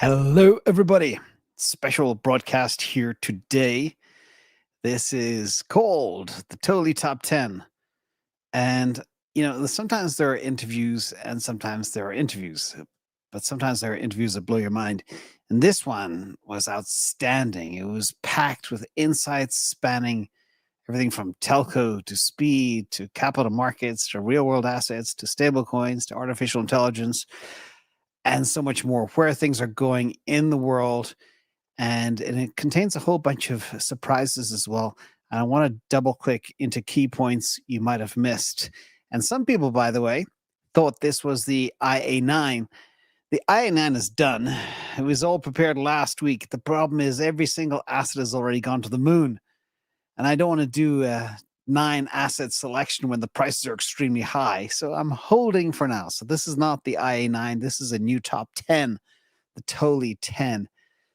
Hello, everybody. Special broadcast here today. This is called the Toly Top 10. And, sometimes there are interviews and sometimes there are interviews, but sometimes there are interviews that blow your mind. And this one was outstanding. It was packed with insights spanning everything from telco to speed to capital markets to real world assets to stablecoins to artificial intelligence and so much more, where things are going in the world. And it contains a whole bunch of surprises as well. And I want to double click into key points you might have missed. And some people, by the way, thought this was the IA9. The IA9 is done. It was all prepared last week. The problem is every single asset has already gone to the moon. And I don't want to do a 9 asset selection when the prices are extremely high. So I'm holding for now. So this is not the IA9. This is a new top 10, the Toly 10.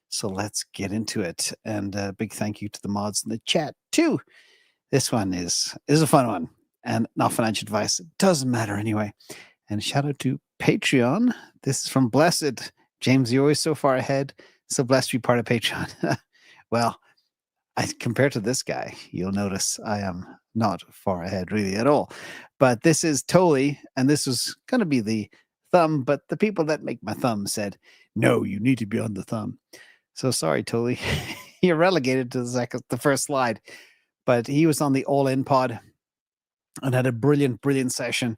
So let's get into it. And a big thank you to the mods in the chat too. This one is a fun one and not financial advice. It doesn't matter anyway. And shout out to Patreon. This is from Blessed. James, you're always so far ahead. So blessed to be part of Patreon. Well, compared to this guy, you'll notice I am not far ahead really at all. But this is Toly, and this was going to be the thumb, but the people that make my thumb said, no, you need to be on the thumb. So sorry, Toly, you're relegated to the first slide. But he was on the all-in pod and had a brilliant, brilliant session.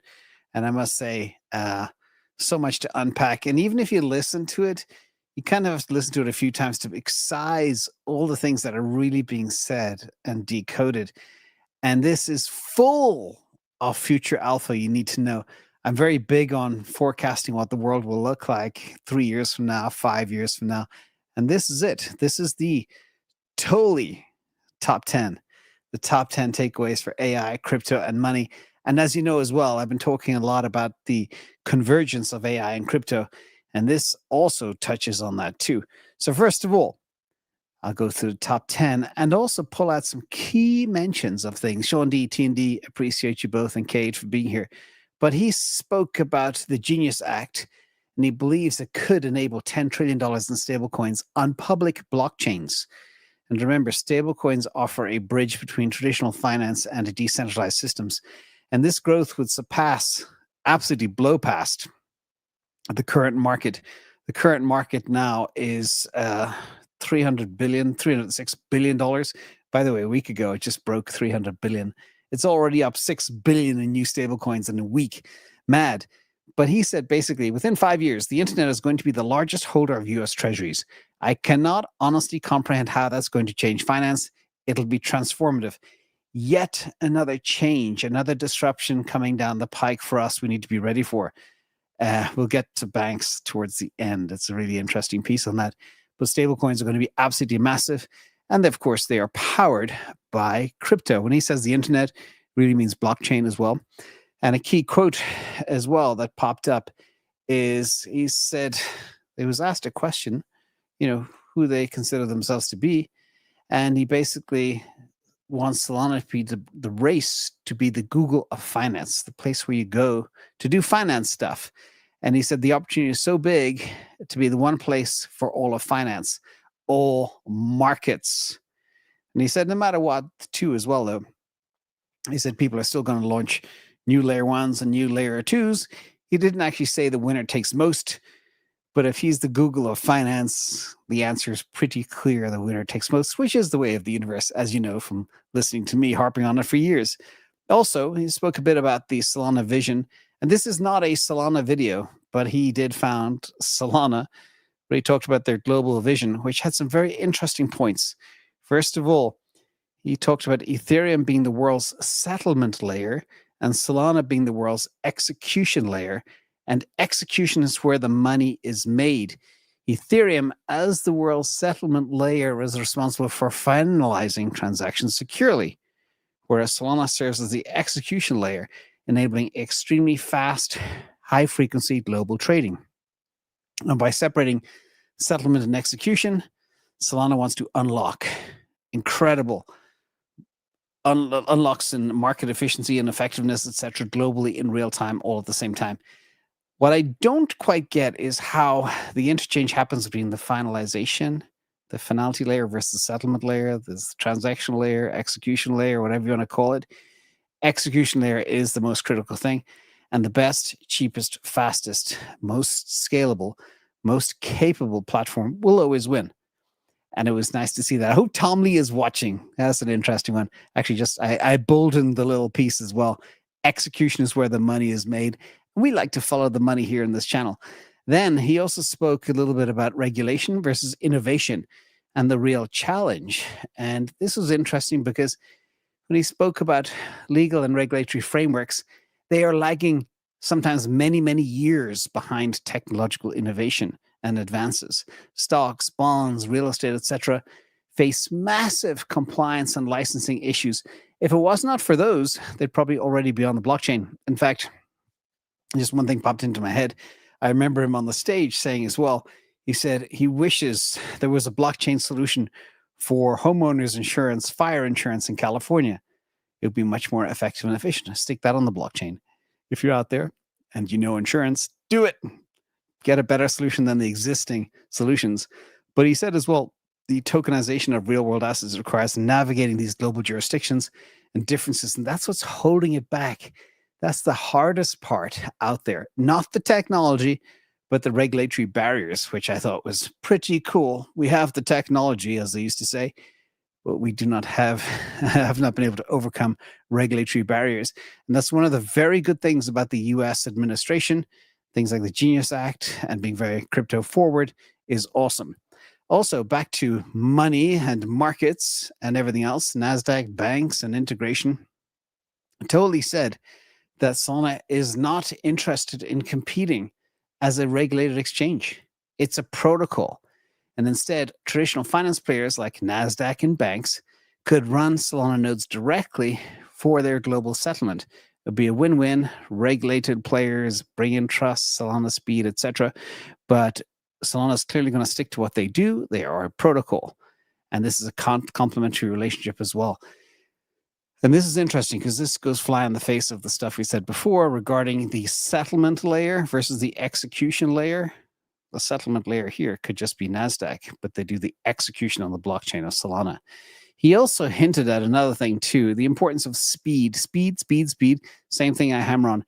And I must say, so much to unpack. And even if you listen to it, you kind of have to listen to it a few times to excise all the things that are really being said and decoded. And this is full of future alpha you need to know. I'm very big on forecasting what the world will look like 3 years from now, 5 years from now. And this is it. This is the Toly top 10, the top 10 takeaways for AI, crypto, and money. And as you know as well, I've been talking a lot about the convergence of AI and crypto. And this also touches on that too. So first of all, I'll go through the top 10 and also pull out some key mentions of things. Sean D, T&D, appreciate you both, and Cade for being here. But he spoke about the Genius Act, and he believes it could enable $10 trillion in stablecoins on public blockchains. And remember, stablecoins offer a bridge between traditional finance and decentralized systems. And this growth would absolutely blow past the current market. The current market now is $306 billion. By the way, a week ago, it just broke 300 billion. It's already up 6 billion in new stablecoins in a week. Mad. But he said basically within 5 years, the internet is going to be the largest holder of US treasuries. I cannot honestly comprehend how that's going to change finance. It'll be transformative. Yet another change, another disruption coming down the pike for us we need to be ready for. We'll get to banks towards the end. It's a really interesting piece on that. But stablecoins are going to be absolutely massive. And of course, they are powered by crypto. When he says the internet, really means blockchain as well. And a key quote as well that popped up is he said, he was asked a question, who they consider themselves to be. And he basically wants Solana to be the race to be the Google of finance, the place where you go to do finance stuff. And he said the opportunity is so big to be the one place for all of finance, all markets. And he said no matter what, too, as well, though, he said people are still going to launch new layer ones and new layer twos. He didn't actually say the winner takes most, but if he's the Google of finance, the answer is pretty clear. The winner takes most, which is the way of the universe, as you know from listening to me harping on it for years. Also, he spoke a bit about the Solana vision, and this is not a Solana video, but he did found Solana, where he talked about their global vision, which had some very interesting points. First of all, he talked about Ethereum being the world's settlement layer and Solana being the world's execution layer. And execution is where the money is made. Ethereum, as the world's settlement layer, is responsible for finalizing transactions securely, whereas Solana serves as the execution layer, enabling extremely fast, high-frequency global trading. And by separating settlement and execution, Solana wants to unlock incredible unlocks in market efficiency and effectiveness, etc., globally in real time, all at the same time. What I don't quite get is how the interchange happens between the finalization, the finality layer versus settlement layer, this transactional layer, execution layer, whatever you want to call it. Execution layer is the most critical thing, and the best, cheapest, fastest, most scalable, most capable platform will always win. And it was nice to see that. I hope Toly is watching. That's an interesting one. Actually, I boldened the little piece as well. Execution is where the money is made. We like to follow the money here in this channel. Then he also spoke a little bit about regulation versus innovation and the real challenge. And this was interesting because when he spoke about legal and regulatory frameworks, they are lagging sometimes many, many years behind technological innovation and advances. Stocks, bonds, real estate, etc., face massive compliance and licensing issues. If it was not for those, they'd probably already be on the blockchain. In fact, just one thing popped into my head. I remember him on the stage saying as well, he said he wishes there was a blockchain solution for homeowners insurance, fire insurance in California. It would be much more effective and efficient. Stick that on the blockchain. If you're out there and you know insurance, do it. Get a better solution than the existing solutions. But he said as well, the tokenization of real world assets requires navigating these global jurisdictions and differences. And that's what's holding it back. That's the hardest part out there. Not the technology, but the regulatory barriers, which I thought was pretty cool. We have the technology, as they used to say, but we do not have not been able to overcome regulatory barriers. And that's one of the very good things about the US administration. Things like the Genius Act and being very crypto forward is awesome. Also, back to money and markets and everything else, NASDAQ, banks, and integration. Toly said that Solana is not interested in competing as a regulated exchange. It's a protocol. And instead, traditional finance players like NASDAQ and banks could run Solana nodes directly for their global settlement. It'd be a win-win. Regulated players bring in trust, Solana speed, etc. But Solana is clearly going to stick to what they do. They are a protocol. And this is a complementary relationship as well. And this is interesting because this goes fly in the face of the stuff we said before regarding the settlement layer versus the execution layer. The settlement layer here could just be NASDAQ, but they do the execution on the blockchain of Solana. He also hinted at another thing too, the importance of speed. Speed. Same thing I hammer on.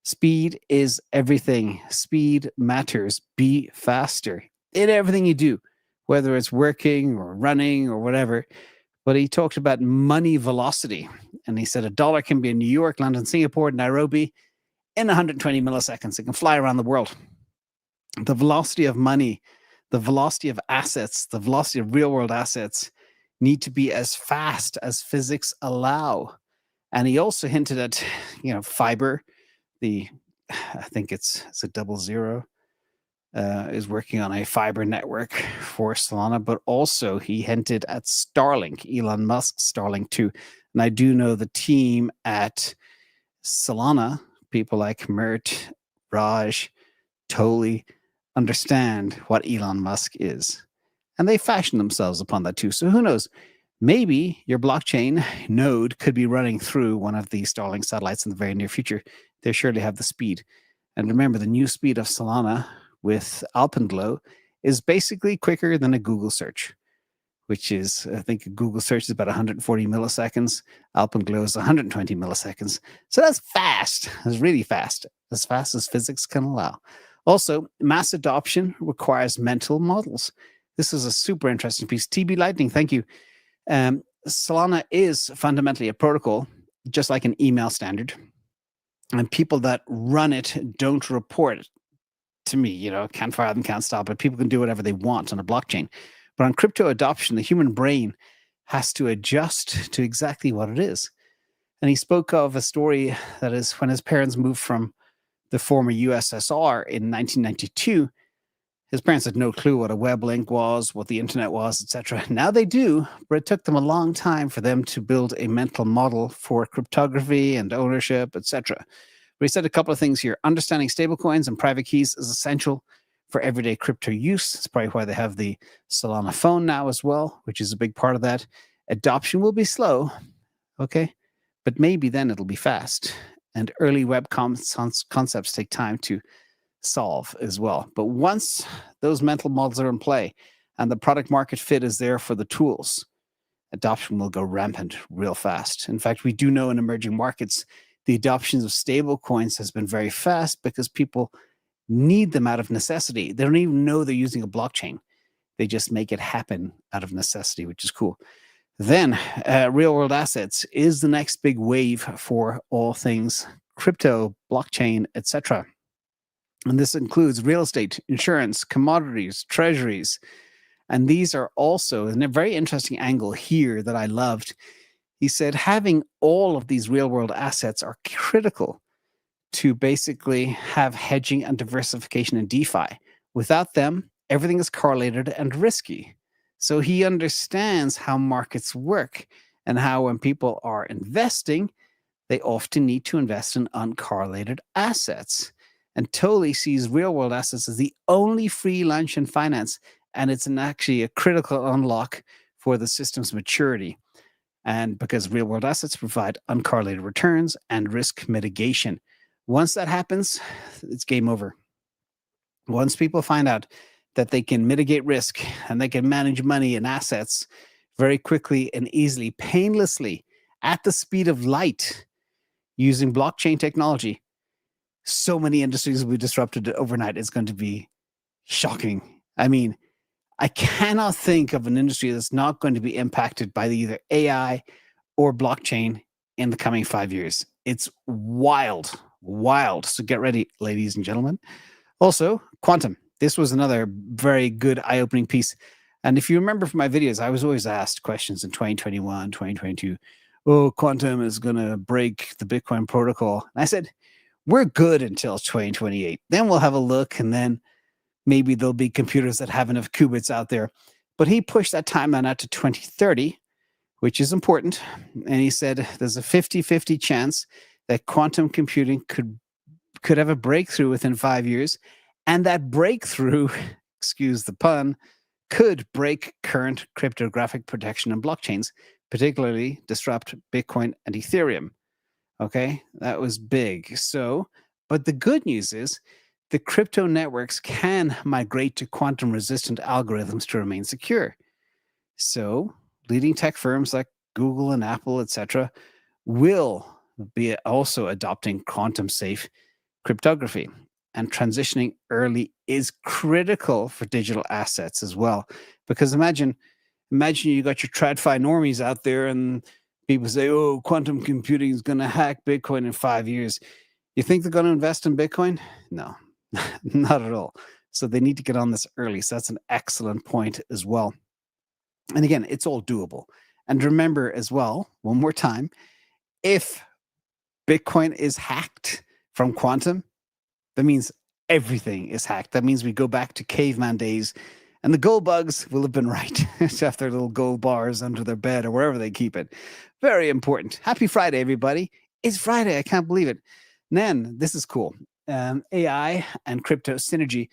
Speed is everything. Speed matters. Be faster in everything you do, whether it's working or running or whatever. But he talked about money velocity. And he said a dollar can be in New York, London, Singapore, Nairobi in 120 milliseconds. It can fly around the world. The velocity of money, the velocity of assets, the velocity of real world assets need to be as fast as physics allow. And he also hinted at, Fibre, I think it's a 00, is working on a fiber network for Solana, but also he hinted at Starlink, Elon Musk's Starlink too. And I do know the team at Solana, people like Mert, Raj, Toly, understand what Elon Musk is. And they fashion themselves upon that too. So who knows? Maybe your blockchain node could be running through one of the Starlink satellites in the very near future. They surely have the speed. And remember, the new speed of Solana with Alpenglow is basically quicker than a Google search, which is, I think, a Google search is about 140 milliseconds. Alpenglow is 120 milliseconds. So that's fast. That's really fast as physics can allow. Also, mass adoption requires mental models. This is a super interesting piece. TB Lightning, thank you. Solana is fundamentally a protocol, just like an email standard. And people that run it don't report it to me. Can't fire them, can't stop it. People can do whatever they want on a blockchain. But on crypto adoption, the human brain has to adjust to exactly what it is. And he spoke of a story that is when his parents moved from the former USSR in 1992, his parents had no clue what a web link was, what the internet was, etc. Now they do, but it took them a long time for them to build a mental model for cryptography and ownership, etc. But he said a couple of things here. Understanding stablecoins and private keys is essential for everyday crypto use. That's probably why they have the Solana phone now as well, which is a big part of that. Adoption will be slow, okay? But maybe then it'll be fast. And early web concepts take time to solve as well. But once those mental models are in play and the product market fit is there for the tools, adoption will go rampant real fast. In fact, we do know in emerging markets, the adoption of stable coins has been very fast because people need them out of necessity. They don't even know they're using a blockchain. They just make it happen out of necessity, which is cool. Then real world assets is the next big wave for all things crypto, blockchain, etc. And this includes real estate, insurance, commodities, treasuries. And these are also, in a very interesting angle here that I loved, he said having all of these real world assets are critical to basically have hedging and diversification in DeFi. Without them, everything is correlated and risky. So he understands how markets work and how when people are investing, they often need to invest in uncorrelated assets. And Toly sees real world assets as the only free lunch in finance. And it's actually a critical unlock for the system's maturity. And because real world assets provide uncorrelated returns and risk mitigation. Once that happens, it's game over. Once people find out that they can mitigate risk and they can manage money and assets very quickly and easily, painlessly, at the speed of light, using blockchain technology, so many industries will be disrupted overnight. It's going to be shocking. I mean, I cannot think of an industry that's not going to be impacted by either AI or blockchain in the coming 5 years. It's wild, wild. So get ready, ladies and gentlemen. Also, quantum. This was another very good eye-opening piece. And if you remember from my videos, I was always asked questions in 2021, 2022. Oh, quantum is going to break the Bitcoin protocol. And I said, we're good until 2028. Then we'll have a look, and then maybe there'll be computers that have enough qubits out there. But he pushed that timeline out to 2030, which is important. And he said there's a 50-50 chance that quantum computing could have a breakthrough within 5 years. And that breakthrough, excuse the pun, could break current cryptographic protection in blockchains, particularly disrupt Bitcoin and Ethereum. Okay, that was big. So, but the good news is the crypto networks can migrate to quantum resistant algorithms to remain secure. So, leading tech firms like Google and Apple, etc., will be also adopting quantum safe cryptography. And transitioning early is critical for digital assets as well. Because imagine you got your TradFi normies out there and people say, oh, quantum computing is going to hack Bitcoin in 5 years. You think they're going to invest in Bitcoin? No, not at all. So they need to get on this early. So that's an excellent point as well. And again, it's all doable. And remember as well, one more time, if Bitcoin is hacked from quantum, that means everything is hacked. That means we go back to caveman days and the gold bugs will have been right to have their little gold bars under their bed or wherever they keep it. Very important. Happy Friday, everybody. It's Friday. I can't believe it. Then, this is cool. AI and crypto synergy.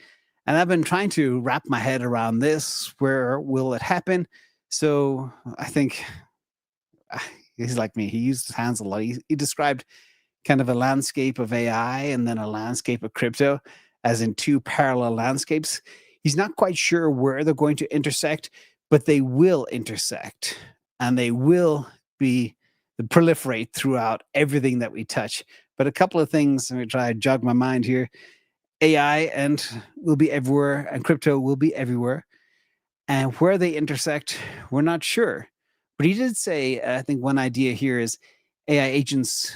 And I've been trying to wrap my head around this. Where will it happen? So I think he's like me. He used his hands a lot. He described kind of a landscape of AI and then a landscape of crypto, as in two parallel landscapes. He's not quite sure where they're going to intersect, but they will intersect and they will proliferate throughout everything that we touch. But a couple of things, let me try to jog my mind here. AI and will be everywhere and crypto will be everywhere. And where they intersect, we're not sure. But he did say, I think one idea here is AI agents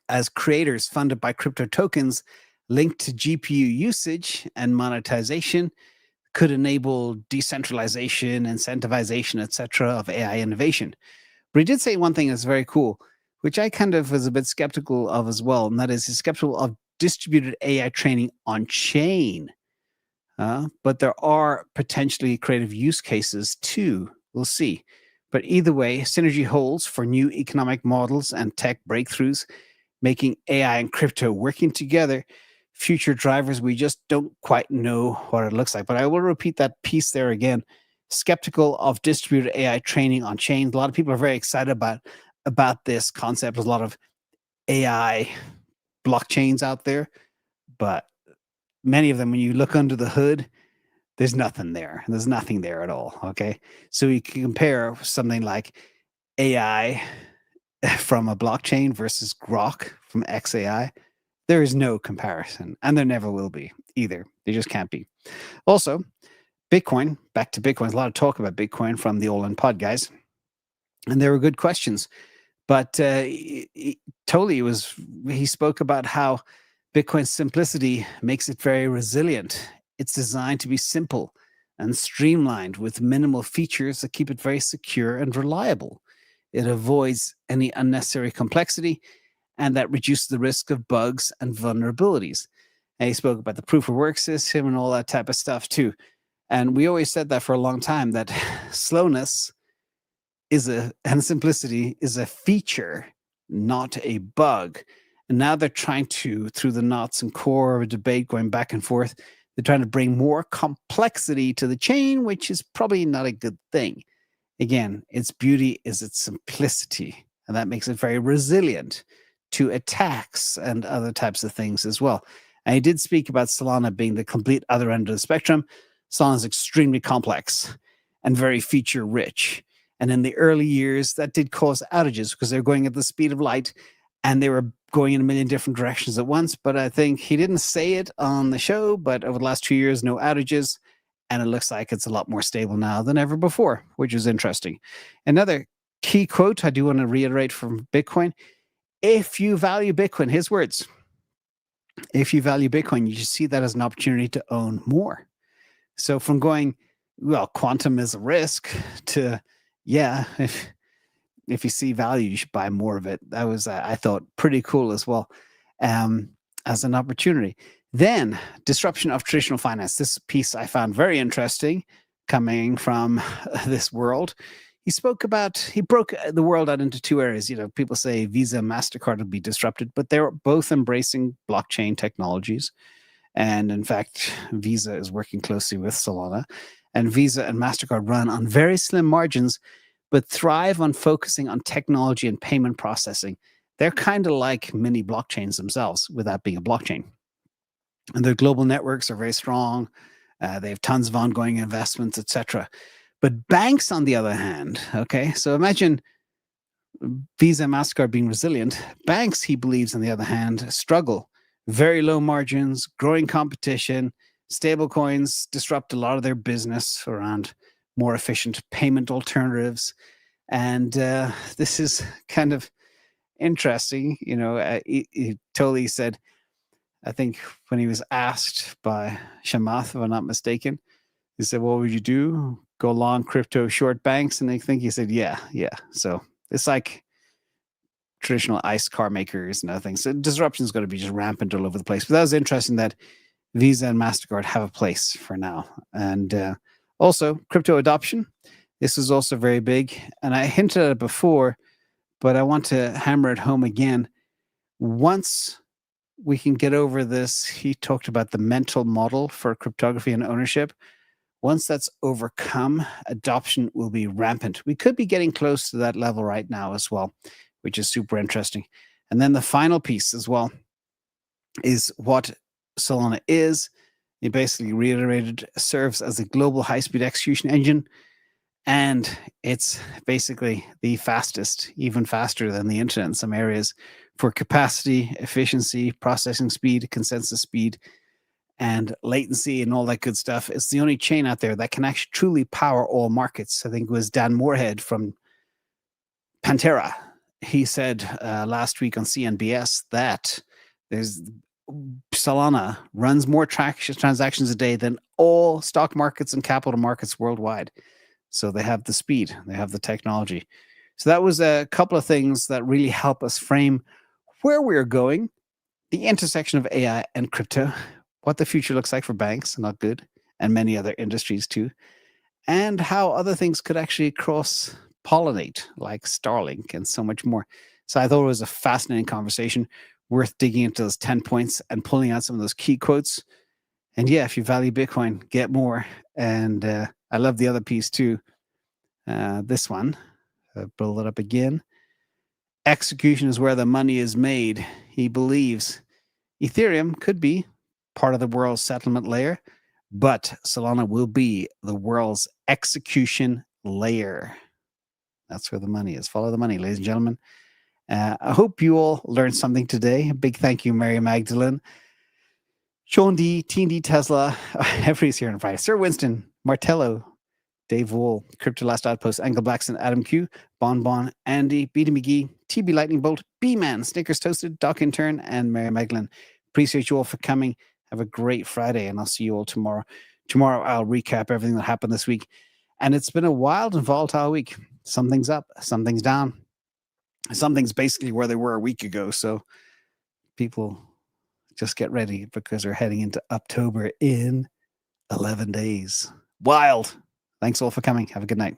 as creators funded by crypto tokens linked to GPU usage and monetization could enable decentralization, incentivization, etc. of AI innovation. But he did say one thing that's very cool, which I kind of was a bit skeptical of as well, and that is he's skeptical of distributed AI training on chain. But there are potentially creative use cases too. We'll see. But either way, synergy holds for new economic models and tech breakthroughs, making AI and crypto working together. Future drivers, we just don't quite know what it looks like. But I will repeat that piece there again. Skeptical of distributed AI training on chains. A lot of people are very excited about this concept. There's a lot of AI blockchains out there. but many of them, when you look under the hood, there's nothing there. There's nothing there at all. Okay. So you can compare something like AI from a blockchain versus Grok from XAI. There is no comparison, and there never will be either. They just can't be. Also, Bitcoin, back to Bitcoin, there's a lot of talk about Bitcoin from the All In Pod guys, and there were good questions. But Toly he spoke about how Bitcoin's simplicity makes it very resilient. It's designed to be simple and streamlined with minimal features that keep it very secure and reliable. It avoids any unnecessary complexity, and that reduces the risk of bugs and vulnerabilities. And he spoke about the proof of work system and all that type of stuff too. And we always said that for a long time, that slowness and simplicity is a feature, not a bug. And now they're trying to, through the knots and core of a debate going back and forth, they're trying to bring more complexity to the chain, which is probably not a good thing. Again, its beauty is its simplicity, and that makes it very resilient to attacks and other types of things as well. And he did speak about Solana being the complete other end of the spectrum. Solana is extremely complex and very feature rich. And in the early years, that did cause outages because they're going at the speed of light and they were going in a million different directions at once. But I think he didn't say it on the show, but over the last 2 years, no outages. And it looks like it's a lot more stable now than ever before, which is interesting. Another key quote I do want to reiterate from Bitcoin: if you value Bitcoin, his words, if you value Bitcoin, you should see that as an opportunity to own more. So from going, well, quantum is a risk, to, yeah, if you see value, you should buy more of it. That was, I thought, pretty cool as well, as an opportunity. Then, disruption of traditional finance. This piece I found very interesting, coming from this world. He broke the world out into two areas. You know, people say Visa and MasterCard will be disrupted, but they're both embracing blockchain technologies. And in fact, Visa is working closely with Solana. And Visa and MasterCard run on very slim margins, but thrive on focusing on technology and payment processing. They're kind of like mini blockchains themselves without being a blockchain. And their global networks are very strong. They have tons of ongoing investments, etc. But banks, on the other hand, okay, so imagine Visa and MasterCard being resilient. Banks, he believes, on the other hand, struggle. Very low margins, growing competition. Stablecoins disrupt a lot of their business around more efficient payment alternatives. And this is kind of interesting. You know, he totally said, I think when he was asked by Shamath, if I'm not mistaken, he said, what would you do? Go long crypto, short banks? And I think he said, yeah. So it's like traditional ICE car makers and other things. So disruption is going to be just rampant all over the place. But that was interesting that Visa and MasterCard have a place for now. And also, crypto adoption. This is also very big. And I hinted at it before, but I want to hammer it home again. Once we can get over this, he talked about the mental model for cryptography and ownership. Once that's overcome, adoption will be rampant. We could be getting close to that level right now as well, which is super interesting. And then the final piece as well is what Solana is. He basically reiterated, serves as a global high-speed execution engine, and it's basically the fastest, even faster than the internet in some areas, for capacity, efficiency, processing speed, consensus speed, and latency and all that good stuff. It's the only chain out there that can actually truly power all markets. I think it was Dan Moorhead from Pantera. He said last week on CNBS that Solana runs more transactions a day than all stock markets and capital markets worldwide. So they have the speed, they have the technology. So that was a couple of things that really help us frame where we're going, the intersection of AI and crypto, what the future looks like for banks, not good, and many other industries too, and how other things could actually cross-pollinate, like Starlink and so much more. So I thought it was a fascinating conversation, worth digging into those 10 points and pulling out some of those key quotes. And yeah, if you value Bitcoin, get more. And I love the other piece too. This one, I'll pull it up again. Execution is where the money is made. He believes Ethereum could be part of the world's settlement layer, but Solana will be the world's execution layer. That's where the money is. Follow the money, ladies and gentlemen. I hope you all learned something today. A big thank you, Mary Magdalene, Sean D, TND Tesla, everybody's here on Friday. Sir Winston, Martello, Dave Wool, Crypto Last Outpost, Angle Blackson, Adam Q, Bon, Andy, Beatty McGee, TB Lightning Bolt, B-Man, Snickers Toasted, Doc Intern, and Mary Magdalene. Appreciate you all for coming. Have a great Friday, and I'll see you all tomorrow. Tomorrow, I'll recap everything that happened this week. And it's been a wild and volatile week. Something's up, something's down. Something's basically where they were a week ago. So people just get ready because we're heading into October in 11 days. Wild. Thanks all for coming. Have a good night.